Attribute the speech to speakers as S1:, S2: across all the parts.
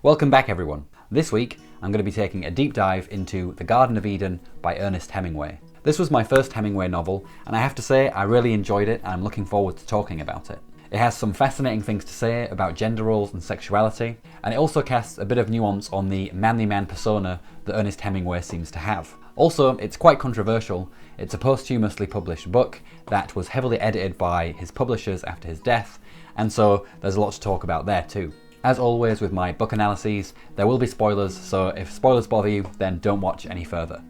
S1: Welcome back everyone. This week I'm going to be taking a deep dive into The Garden of Eden by Ernest Hemingway. This was my first Hemingway novel and I have to say I really enjoyed it and I'm looking forward to talking about it. It has some fascinating things to say about gender roles and sexuality, and it also casts a bit of nuance on the manly man persona that Ernest Hemingway seems to have. Also, it's quite controversial. It's a posthumously published book that was heavily edited by his publishers after his death, and so there's a lot to talk about there too. As always with my book analyses, there will be spoilers, so if spoilers bother you, then don't watch any further.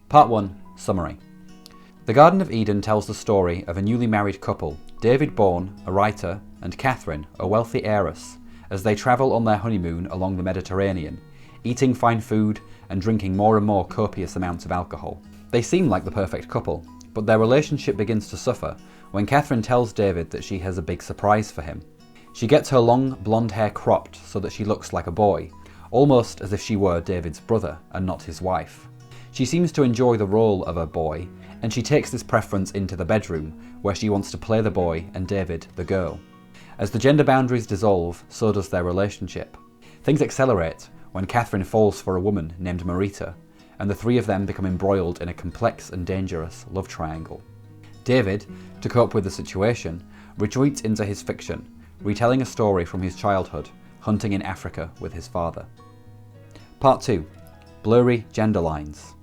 S1: Part 1, Summary. The Garden of Eden tells the story of a newly married couple, David Bourne, a writer, and Catherine, a wealthy heiress, as they travel on their honeymoon along the Mediterranean, eating fine food and drinking more and more copious amounts of alcohol. They seem like the perfect couple, but their relationship begins to suffer when Catherine tells David that she has a big surprise for him. She gets her long blonde hair cropped so that she looks like a boy, almost as if she were David's brother and not his wife. She seems to enjoy the role of a boy, and she takes this preference into the bedroom, where she wants to play the boy and David the girl. As the gender boundaries dissolve, so does their relationship. Things accelerate when Catherine falls for a woman named Marita, and the three of them become embroiled in a complex and dangerous love triangle. David, to cope with the situation, retreats into his fiction, retelling a story from his childhood, hunting in Africa with his father. Part 2, Blurry Gender Lines.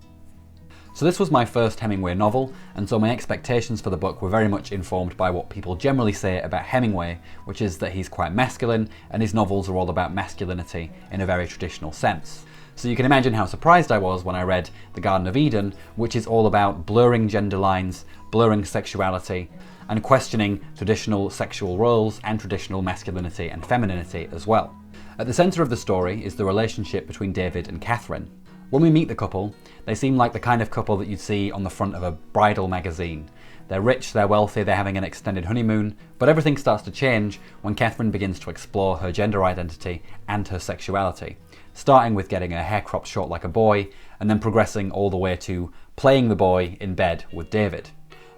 S1: So this was my first Hemingway novel, and so my expectations for the book were very much informed by what people generally say about Hemingway, which is that he's quite masculine, and his novels are all about masculinity in a very traditional sense. So you can imagine how surprised I was when I read The Garden of Eden, which is all about blurring gender lines, blurring sexuality, and questioning traditional sexual roles and traditional masculinity and femininity as well. At the centre of the story is the relationship between David and Catherine. When we meet the couple, they seem like the kind of couple that you'd see on the front of a bridal magazine. They're rich, they're wealthy, they're having an extended honeymoon, but everything starts to change when Catherine begins to explore her gender identity and her sexuality, starting with getting her hair cropped short like a boy, and then progressing all the way to playing the boy in bed with David.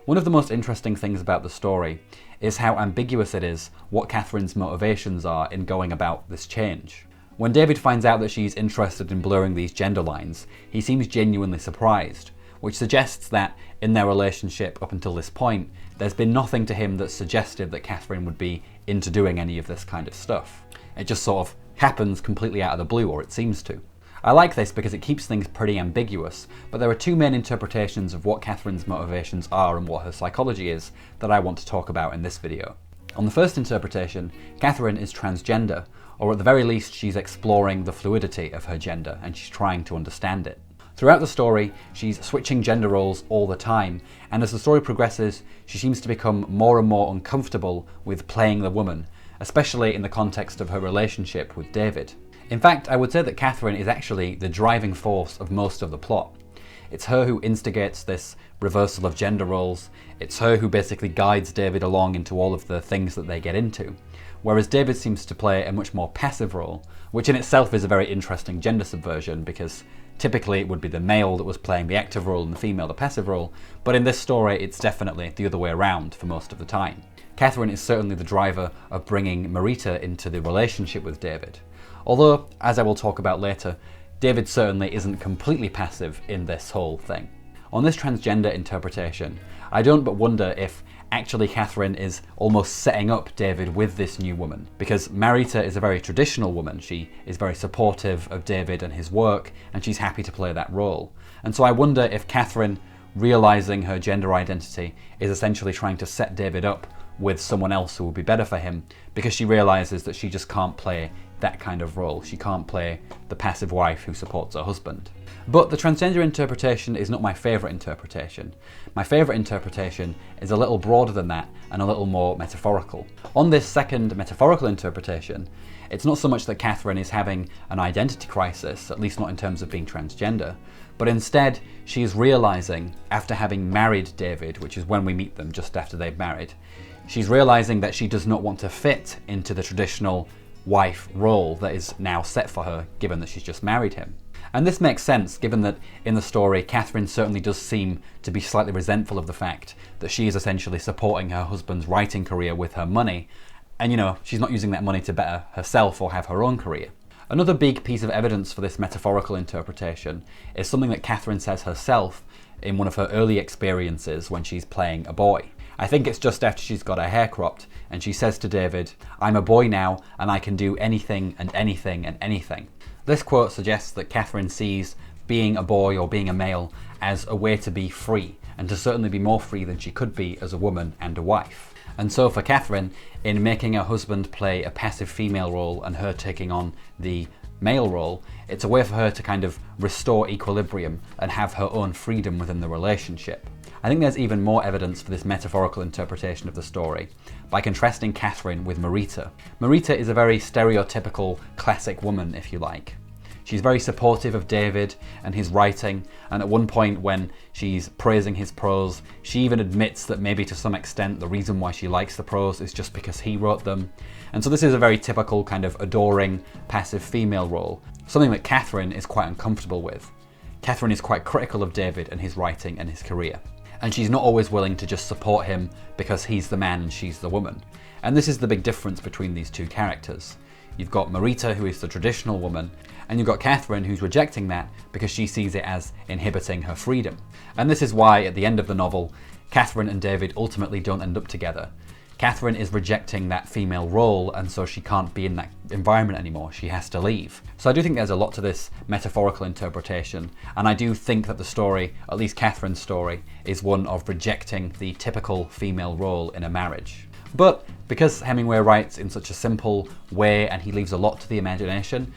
S1: One of the most interesting things about the story is how ambiguous it is what Catherine's motivations are in going about this change. When David finds out that she's interested in blurring these gender lines, he seems genuinely surprised, which suggests that in their relationship up until this point, there's been nothing to him that suggested that Catherine would be into doing any of this kind of stuff. It just sort of happens completely out of the blue, or it seems to. I like this because it keeps things pretty ambiguous, but there are two main interpretations of what Catherine's motivations are and what her psychology is that I want to talk about in this video. On the first interpretation, Catherine is transgender, or at the very least she's exploring the fluidity of her gender and she's trying to understand it. Throughout the story, she's switching gender roles all the time, and as the story progresses, she seems to become more and more uncomfortable with playing the woman, especially in the context of her relationship with David. In fact, I would say that Catherine is actually the driving force of most of the plot. It's her who instigates this reversal of gender roles. It's her who basically guides David along into all of the things that they get into. Whereas David seems to play a much more passive role, which in itself is a very interesting gender subversion because typically it would be the male that was playing the active role and the female the passive role, but in this story it's definitely the other way around for most of the time. Catherine is certainly the driver of bringing Marita into the relationship with David. Although, as I will talk about later, David certainly isn't completely passive in this whole thing. On this transgender interpretation, I don't but wonder if actually Catherine is almost setting up David with this new woman, because Marita is a very traditional woman. She is very supportive of David and his work, and she's happy to play that role. And so I wonder if Catherine, realizing her gender identity, is essentially trying to set David up with someone else who will be better for him, because she realizes that she just can't play that kind of role. She can't play the passive wife who supports her husband. But the transgender interpretation is not my favourite interpretation. My favourite interpretation is a little broader than that and a little more metaphorical. On this second metaphorical interpretation, it's not so much that Catherine is having an identity crisis, at least not in terms of being transgender, but instead she is realising, after having married David, which is when we meet them just after they've married, she's realising that she does not want to fit into the traditional wife role that is now set for her, given that she's just married him. And this makes sense, given that in the story, Catherine certainly does seem to be slightly resentful of the fact that she is essentially supporting her husband's writing career with her money, and she's not using that money to better herself or have her own career. Another big piece of evidence for this metaphorical interpretation is something that Catherine says herself in one of her early experiences when she's playing a boy. I think it's just after she's got her hair cropped, and she says to David, "I'm a boy now, and I can do anything and anything and anything." This quote suggests that Catherine sees being a boy or being a male as a way to be free, and to certainly be more free than she could be as a woman and a wife. And so for Catherine, in making her husband play a passive female role and her taking on the male role, it's a way for her to kind of restore equilibrium and have her own freedom within the relationship. I think there's even more evidence for this metaphorical interpretation of the story by contrasting Catherine with Marita. Marita is a very stereotypical classic woman, if you like. She's very supportive of David and his writing, and at one point when she's praising his prose, she even admits that maybe to some extent the reason why she likes the prose is just because he wrote them. And so this is a very typical kind of adoring, passive female role, something that Catherine is quite uncomfortable with. Catherine is quite critical of David and his writing and his career. And she's not always willing to just support him because he's the man and she's the woman. And this is the big difference between these two characters. You've got Marita, who is the traditional woman, and you've got Catherine, who's rejecting that because she sees it as inhibiting her freedom. And this is why, at the end of the novel, Catherine and David ultimately don't end up together. Catherine is rejecting that female role, and so she can't be in that environment anymore. She has to leave. So I do think there's a lot to this metaphorical interpretation, and I do think that the story, at least Catherine's story, is one of rejecting the typical female role in a marriage. But because Hemingway writes in such a simple way and he leaves a lot to the imagination,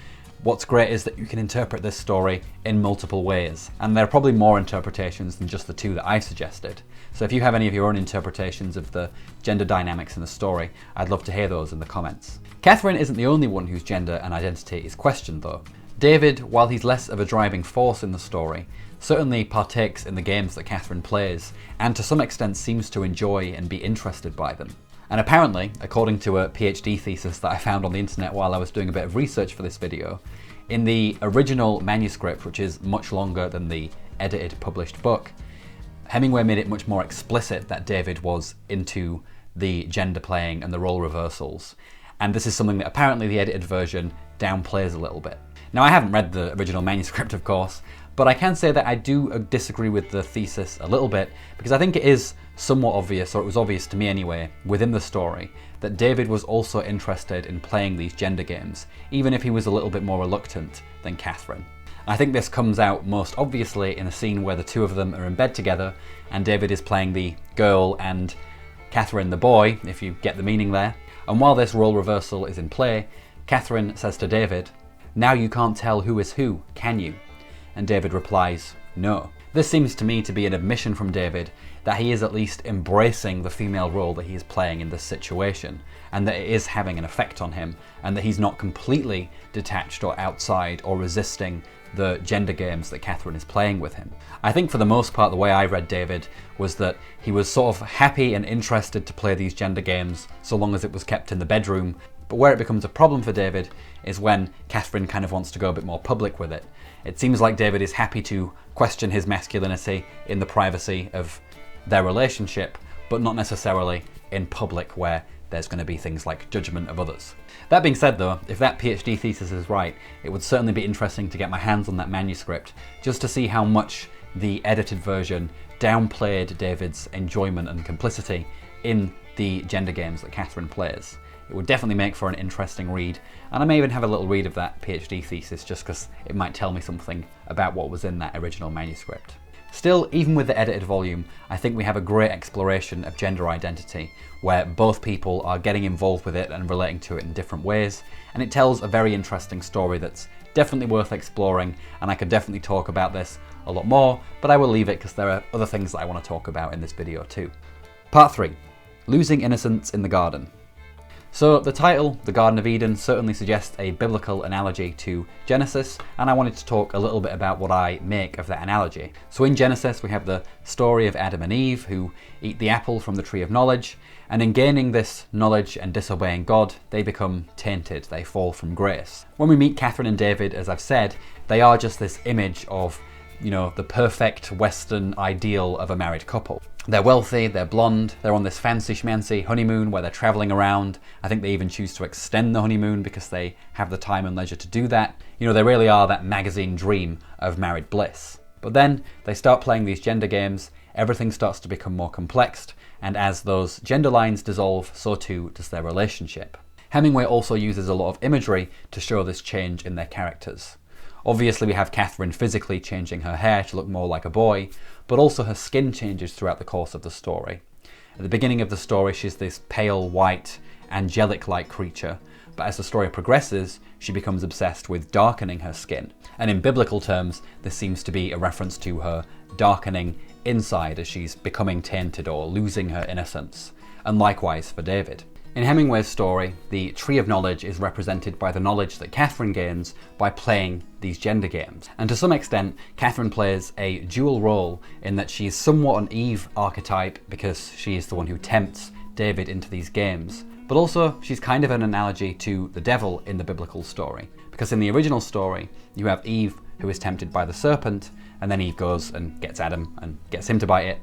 S1: what's great is that you can interpret this story in multiple ways, and there are probably more interpretations than just the two that I've suggested. So if you have any of your own interpretations of the gender dynamics in the story, I'd love to hear those in the comments. Catherine isn't the only one whose gender and identity is questioned though. David, while he's less of a driving force in the story, certainly partakes in the games that Catherine plays, and to some extent seems to enjoy and be interested by them. And apparently, according to a PhD thesis that I found on the internet while I was doing a bit of research for this video, in the original manuscript, which is much longer than the edited published book, Hemingway made it much more explicit that David was into the gender playing and the role reversals. And this is something that apparently the edited version downplays a little bit. Now, I haven't read the original manuscript, of course, but I can say that I do disagree with the thesis a little bit, because I think it is somewhat obvious, or it was obvious to me anyway, within the story, that David was also interested in playing these gender games, even if he was a little bit more reluctant than Catherine. I think this comes out most obviously in a scene where the two of them are in bed together, and David is playing the girl and Catherine the boy, if you get the meaning there. And while this role reversal is in play, Catherine says to David, "Now you can't tell who is who, can you?" And David replies, "No." This seems to me to be an admission from David that he is at least embracing the female role that he is playing in this situation, and that it is having an effect on him, and that he's not completely detached or outside or resisting the gender games that Catherine is playing with him. I think for the most part the way I read David was that he was sort of happy and interested to play these gender games so long as it was kept in the bedroom, but where it becomes a problem for David is when Catherine kind of wants to go a bit more public with it. It seems like David is happy to question his masculinity in the privacy of their relationship, but not necessarily in public where there's going to be things like judgment of others. That being said though, if that PhD thesis is right, it would certainly be interesting to get my hands on that manuscript just to see how much the edited version downplayed David's enjoyment and complicity in the gender games that Catherine plays. It would definitely make for an interesting read, and I may even have a little read of that PhD thesis just because it might tell me something about what was in that original manuscript. Still, even with the edited volume, I think we have a great exploration of gender identity, where both people are getting involved with it and relating to it in different ways, and it tells a very interesting story that's definitely worth exploring, and I could definitely talk about this a lot more, but I will leave it because there are other things that I want to talk about in this video too. Part 3. Losing Innocence in the Garden. So the title, The Garden of Eden, certainly suggests a biblical analogy to Genesis, and I wanted to talk a little bit about what I make of that analogy. So in Genesis we have the story of Adam and Eve who eat the apple from the tree of knowledge, and in gaining this knowledge and disobeying God, they become tainted, they fall from grace. When we meet Catherine and David, as I've said, they are just this image of, you know, the perfect Western ideal of a married couple. They're wealthy, they're blonde, they're on this fancy schmancy honeymoon where they're traveling around. I think they even choose to extend the honeymoon because they have the time and leisure to do that. You know, they really are that magazine dream of married bliss. But then they start playing these gender games, everything starts to become more complex, and as those gender lines dissolve, so too does their relationship. Hemingway also uses a lot of imagery to show this change in their characters. Obviously we have Catherine physically changing her hair to look more like a boy, but also her skin changes throughout the course of the story. At the beginning of the story she's this pale, white, angelic-like creature, but as the story progresses she becomes obsessed with darkening her skin. And in biblical terms this seems to be a reference to her darkening inside as she's becoming tainted or losing her innocence, and likewise for David. In Hemingway's story, the tree of knowledge is represented by the knowledge that Catherine gains by playing these gender games. And to some extent, Catherine plays a dual role in that she's somewhat an Eve archetype because she is the one who tempts David into these games. But also, she's kind of an analogy to the devil in the biblical story. Because in the original story, you have Eve who is tempted by the serpent, and then Eve goes and gets Adam and gets him to bite it.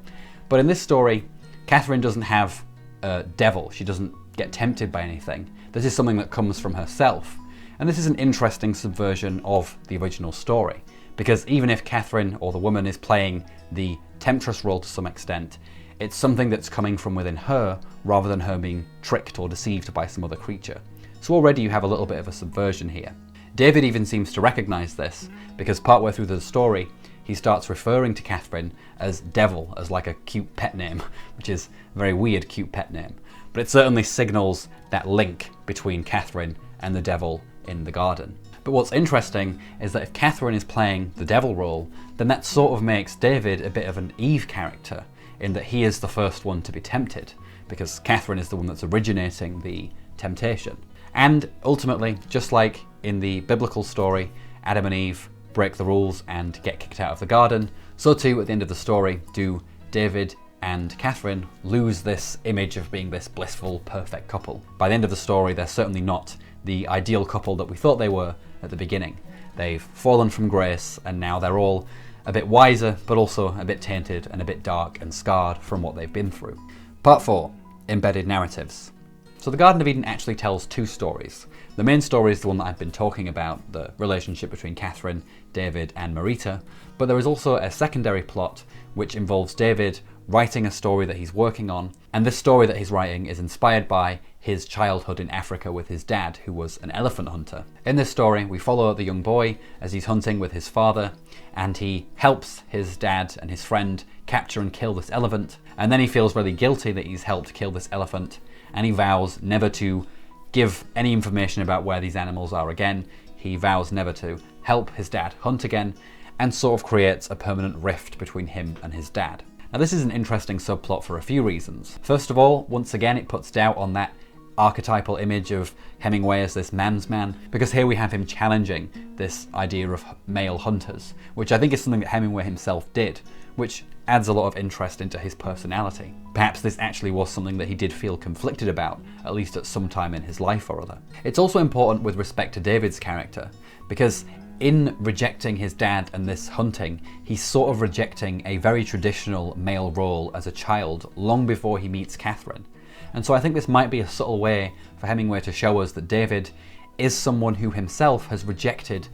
S1: But in this story, Catherine doesn't have a devil. She doesn't get tempted by anything. This is something that comes from herself. And this is an interesting subversion of the original story, because even if Catherine or the woman is playing the temptress role to some extent, it's something that's coming from within her rather than her being tricked or deceived by some other creature. So already you have a little bit of a subversion here. David even seems to recognize this, because partway through the story he starts referring to Catherine as devil, as like a cute pet name, which is a very weird cute pet name. But it certainly signals that link between Catherine and the devil in the garden. But what's interesting is that if Catherine is playing the devil role, then that sort of makes David a bit of an Eve character, in that he is the first one to be tempted, because Catherine is the one that's originating the temptation. And ultimately, just like in the biblical story, Adam and Eve break the rules and get kicked out of the garden, so too at the end of the story do David and Catherine lose this image of being this blissful, perfect couple. By the end of the story, they're certainly not the ideal couple that we thought they were at the beginning. They've fallen from grace, and now they're all a bit wiser, but also a bit tainted and a bit dark and scarred from what they've been through. Part 4. Embedded narratives. So the Garden of Eden actually tells two stories. The main story is the one that I've been talking about, the relationship between Catherine, David and Marita, but there is also a secondary plot which involves David writing a story that he's working on, and this story that he's writing is inspired by his childhood in Africa with his dad, who was an elephant hunter. In this story, we follow the young boy as he's hunting with his father, and he helps his dad and his friend capture and kill this elephant, and then he feels really guilty that he's helped kill this elephant, and he vows never to give any information about where these animals are again. He vows never to help his dad hunt again, and sort of creates a permanent rift between him and his dad. Now this is an interesting subplot for a few reasons. First of all, once again it puts doubt on that archetypal image of Hemingway as this man's man, because here we have him challenging this idea of male hunters, which I think is something that Hemingway himself did, which adds a lot of interest into his personality. Perhaps this actually was something that he did feel conflicted about, at least at some time in his life or other. It's also important with respect to David's character, because in rejecting his dad and this hunting, he's sort of rejecting a very traditional male role as a child long before he meets Catherine. And so I think this might be a subtle way for Hemingway to show us that David is someone who himself has rejected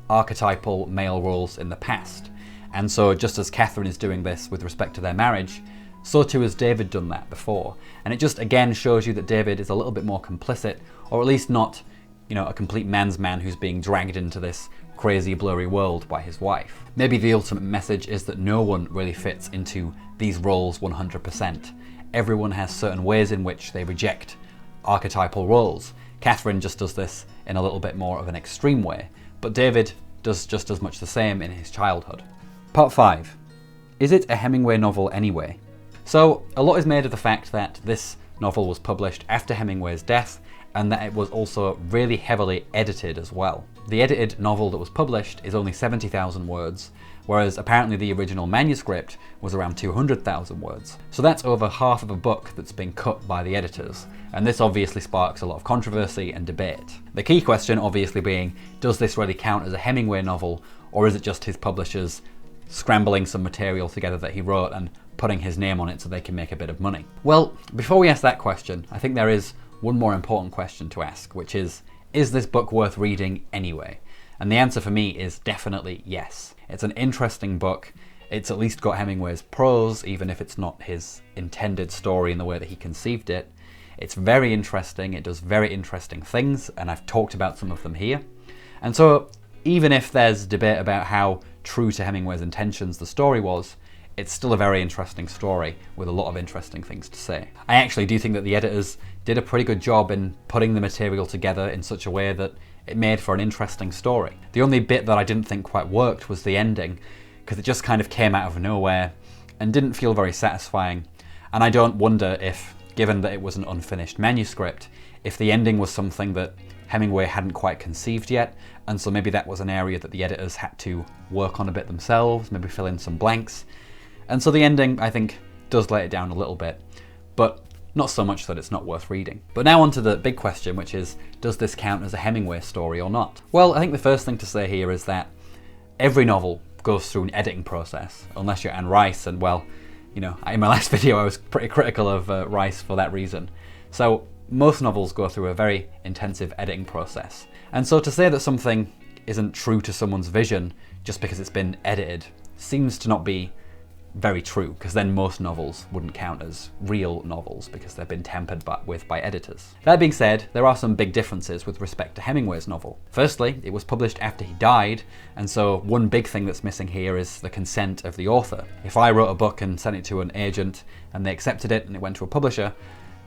S1: archetypal male roles in the past. And so just as Catherine is doing this with respect to their marriage, so too has David done that before. And it just again shows you that David is a little bit more complicit, or at least not, a complete man's man who's being dragged into this crazy blurry world by his wife. Maybe the ultimate message is that no one really fits into these roles 100%. Everyone has certain ways in which they reject archetypal roles. Catherine just does this in a little bit more of an extreme way, but David does just as much the same in his childhood. Part 5. Is it a Hemingway novel anyway? So, a lot is made of the fact that this novel was published after Hemingway's death, and that it was also really heavily edited as well. The edited novel that was published is only 70,000 words, whereas apparently the original manuscript was around 200,000 words. So that's over half of a book that's been cut by the editors, and this obviously sparks a lot of controversy and debate. The key question obviously being, does this really count as a Hemingway novel, or is it just his publishers scrambling some material together that he wrote and putting his name on it so they can make a bit of money? Well, before we ask that question, I think there is one more important question to ask, which is this book worth reading anyway? And the answer for me is definitely yes. It's an interesting book. It's at least got Hemingway's prose, even if it's not his intended story in the way that he conceived it. It's very interesting, it does very interesting things, and I've talked about some of them here. And so, even if there's debate about how true to Hemingway's intentions the story was, it's still a very interesting story with a lot of interesting things to say. I actually do think that the editors did a pretty good job in putting the material together in such a way that it made for an interesting story. The only bit that I didn't think quite worked was the ending, because it just kind of came out of nowhere and didn't feel very satisfying. And I don't wonder if, given that it was an unfinished manuscript, if the ending was something that Hemingway hadn't quite conceived yet, and so maybe that was an area that the editors had to work on a bit themselves, maybe fill in some blanks. And so the ending, I think, does let it down a little bit, but not so much that it's not worth reading. But now on to the big question, which is, does this count as a Hemingway story or not? Well, I think the first thing to say here is that every novel goes through an editing process, unless you're Anne Rice, and well, you know, in my last video I was pretty critical of Rice for that reason. So most novels go through a very intensive editing process. And so to say that something isn't true to someone's vision just because it's been edited seems to not be very true, because then most novels wouldn't count as real novels because they've been tampered with by editors. That being said, there are some big differences with respect to Hemingway's novel. Firstly, it was published after he died, and so one big thing that's missing here is the consent of the author. If I wrote a book and sent it to an agent and they accepted it and it went to a publisher,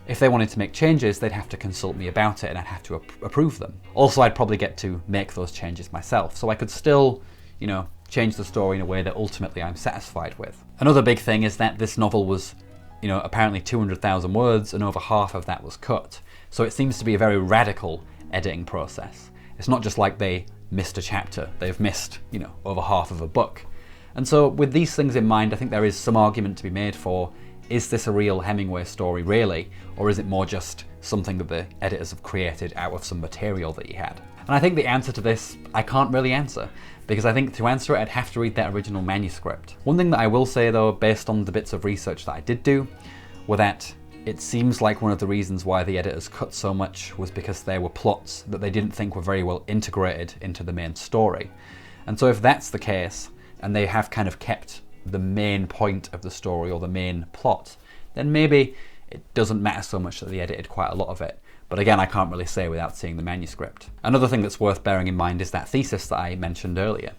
S1: if they wanted to make changes, they'd have to consult me about it and I'd have to approve them. Also, I'd probably get to make those changes myself, so I could still, you know, change the story in a way that ultimately I'm satisfied with. Another big thing is that this novel was, you know, apparently 200,000 words, and over half of that was cut. So it seems to be a very radical editing process. It's not just like they missed a chapter, they've missed, you know, over half of a book. And so with these things in mind, I think there is some argument to be made for, is this a real Hemingway story really, or is it more just something that the editors have created out of some material that he had? And I think the answer to this, I can't really answer, because I think to answer it I'd have to read that original manuscript. One thing that I will say though, based on the bits of research that I did do, were that it seems like one of the reasons why the editors cut so much was because there were plots that they didn't think were very well integrated into the main story. And so if that's the case, and they have kind of kept the main point of the story or the main plot, then maybe it doesn't matter so much that they edited quite a lot of it. But again, I can't really say without seeing the manuscript. Another thing that's worth bearing in mind is that thesis that I mentioned earlier.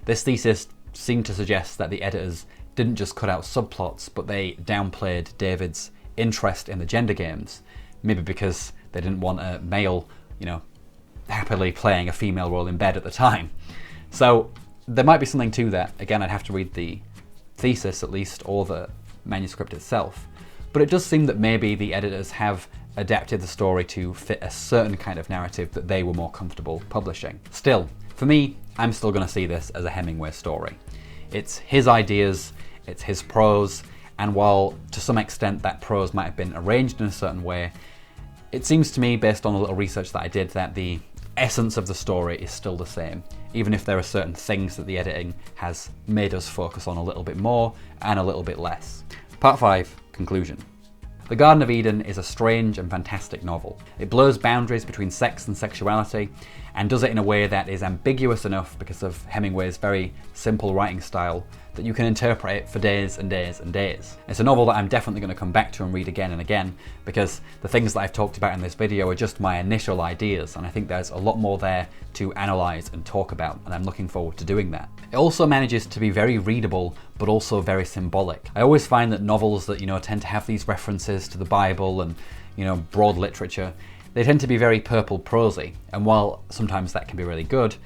S1: This thesis seemed to suggest that the editors didn't just cut out subplots, but they downplayed David's interest in the gender games, maybe because they didn't want a male, you know, happily playing a female role in bed at the time. So there might be something to that. Again, I'd have to read the thesis at least, or the manuscript itself. But it does seem that maybe the editors have adapted the story to fit a certain kind of narrative that they were more comfortable publishing. Still, for me, I'm still going to see this as a Hemingway story. It's his ideas, it's his prose, and while to some extent that prose might have been arranged in a certain way, it seems to me, based on a little research that I did, that the essence of the story is still the same, even if there are certain things that the editing has made us focus on a little bit more and a little bit less. Part 5, conclusion. The Garden of Eden is a strange and fantastic novel. It blurs boundaries between sex and sexuality, and does it in a way that is ambiguous enough because of Hemingway's very simple writing style that you can interpret it for days and days and days. It's a novel that I'm definitely going to come back to and read again and again, because the things that I've talked about in this video are just my initial ideas, and I think there's a lot more there to analyse and talk about, and I'm looking forward to doing that. It also manages to be very readable, but also very symbolic. I always find that novels that, you know, tend to have these references to the Bible and, you know, broad literature, they tend to be very purple prosy, and while sometimes that can be really good,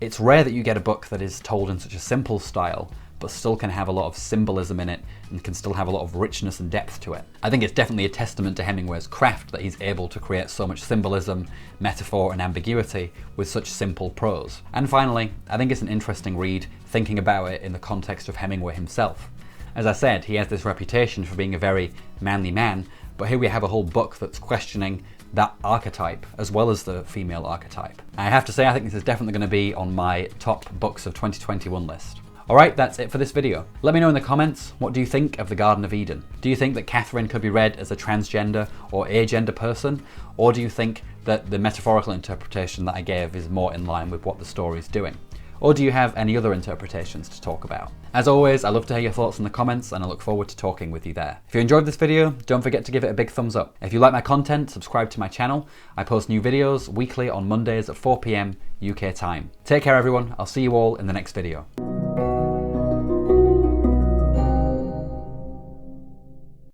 S1: it's rare that you get a book that is told in such a simple style, but still can have a lot of symbolism in it and can still have a lot of richness and depth to it. I think it's definitely a testament to Hemingway's craft that he's able to create so much symbolism, metaphor and ambiguity with such simple prose. And finally, I think it's an interesting read thinking about it in the context of Hemingway himself. As I said, he has this reputation for being a very manly man, but here we have a whole book that's questioning that archetype as well as the female archetype. I have to say, I think this is definitely going to be on my top books of 2021 list. Alright, that's it for this video. Let me know in the comments, what do you think of the Garden of Eden? Do you think that Catherine could be read as a transgender or agender person? Or do you think that the metaphorical interpretation that I gave is more in line with what the story is doing? Or do you have any other interpretations to talk about? As always, I love to hear your thoughts in the comments and I look forward to talking with you there. If you enjoyed this video, don't forget to give it a big thumbs up. If you like my content, subscribe to my channel. I post new videos weekly on Mondays at 4 PM UK time. Take care everyone, I'll see you all in the next video.